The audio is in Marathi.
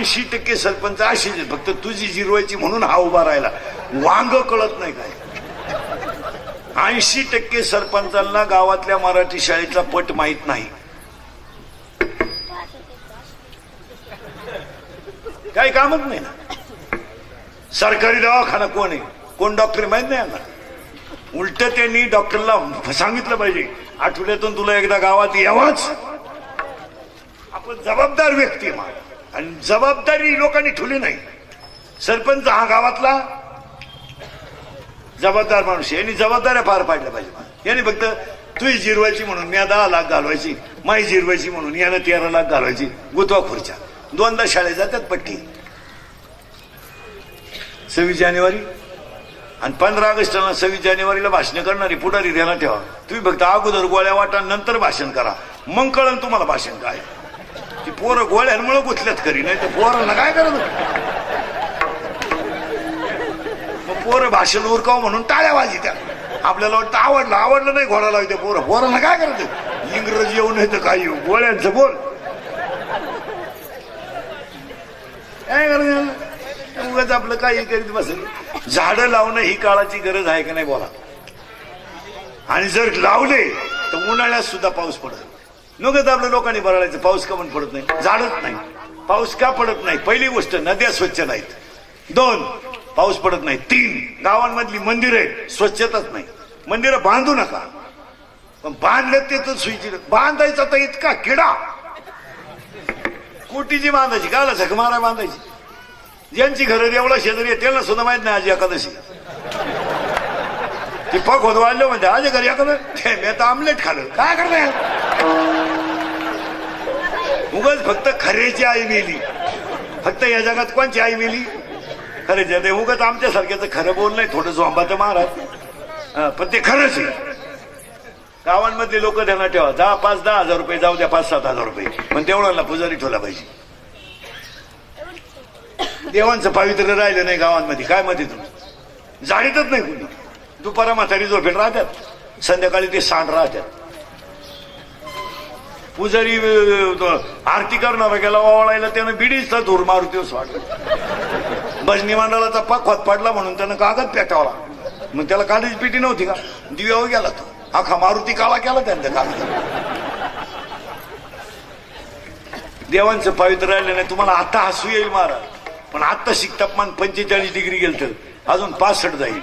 80% सरपंच अशीच आहेत, फक्त तुझी जिरवायची म्हणून हा उभा राहिला. वांग कळत नाही काय. 80% सरपंचांना गावातल्या मराठी शाळेचा पट माहित नाही. काही कामच नाही ना. सरकारी दवाखाना कोण आहे, कोण डॉक्टर माहित नाही यांना. उलट त्यांनी डॉक्टरला सांगितलं पाहिजे आठवड्यातून तुला एकदा गावात यावंच. आपण जबाबदार व्यक्ती आणि जबाबदारी लोकांनी ठेवली नाही. सरपंच हा गावातला जबाबदार माणूस, यांनी जबाबदाऱ्या पार पाडल्या पाहिजे. यांनी फक्त तुझी जिरवायची म्हणून मी 10 लाख घालवायची, माई जिरवायची म्हणून यानं 13 लाख घालवायची. गुतवा खुर्च्या. 2दा शाळेत जातात पट्टी. 26 जानेवारी आणि 15 ऑगस्टला 26 जानेवारीला भाषण करणारी पुढारी ध्यानात ठेवा. तुम्ही फक्त अगोदर गोळ्या वाटा, नंतर भाषण करा, मग कळण तुम्हाला भाषण काय. ती पोरं गोळ्यांमुळे गुंतल्यात खरी, नाही तर पोरांना काय करत. मग पोरं भाषण उरकाव म्हणून टाळ्या वाजित्या. आपल्याला वाटतं आवडलं नाही घोडा लावते पोरांना काय करत. इंग्रजी येऊ नाही तर काय येऊ, गोळ्यांचं बोल. काय करत उगाच आपलं काही करीत बसेल. झाडं लावणं ही काळाची गरज आहे का नाही बोला. आणि जर लावले तर उन्हाळ्यात सुद्धा पाऊस पडत. नकच आपल्या लोकांनी बरळायचं पाऊस का पण पडत नाही, झाडच नाही. पाऊस का पडत नाही. पहिली गोष्ट नद्या स्वच्छ नाहीत. 2 पाऊस पडत नाही. 3 गावांमधली मंदिरे स्वच्छताच नाही. मंदिरं बांधू नका, पण बांधले ते तर सुईची बांधायचा तर इतका किडा. कोटीची बांधायची काला झक मारा बांधायची. ज्यांची घरं एवढा शेजारी आहे त्यांना सुद्धा माहित नाही आज एकादशी. ते पग होत वाढलं म्हणजे आज घरी एखादं मी आता आमलेट खाल्लं. काय करणार. उगाच फक्त खरेची आई मेली. फक्त या जगात कोणची आई मेली. खरेची. ते उगाच आमच्यासारख्याचं खरं बोल नाही, थोडं झोंबाचं महाराज, पण ते खरंच आहे. गावांमधले लोक त्यांना ठेवा. 5-10 हजार रुपये जाऊ द्या, 5-7 हजार रुपये, पण तेवढ्याला पुजारी ठेवला पाहिजे. देवांचं पावित्र्य राहिलं नाही गावांमध्ये. काय मध्ये तुम्ही जाळीतच नाही कुणी. दुपारा म्हातारी झोपेल राहतात, संध्याकाळी ते सांड राहतात. पुजारी आरती करणारा गेला वावळायला, त्यानं बिडीचा धूर मारुतीच वाटलं. भजनी मंडळाचा पाक खोत पडला म्हणून त्यानं कागद पेटावला. मग त्याला काढायची पेटी नव्हती का, दिव्यावर गेला तो. अख्खा मारुती काळा केला त्यांच्या कागद. देवांचं पावित्र्य राहिलं नाही. तुम्हाला आता हसू येईल महाराज, पण आता तापमान 45 डिग्री गेलं तर अजून 65 जाईल.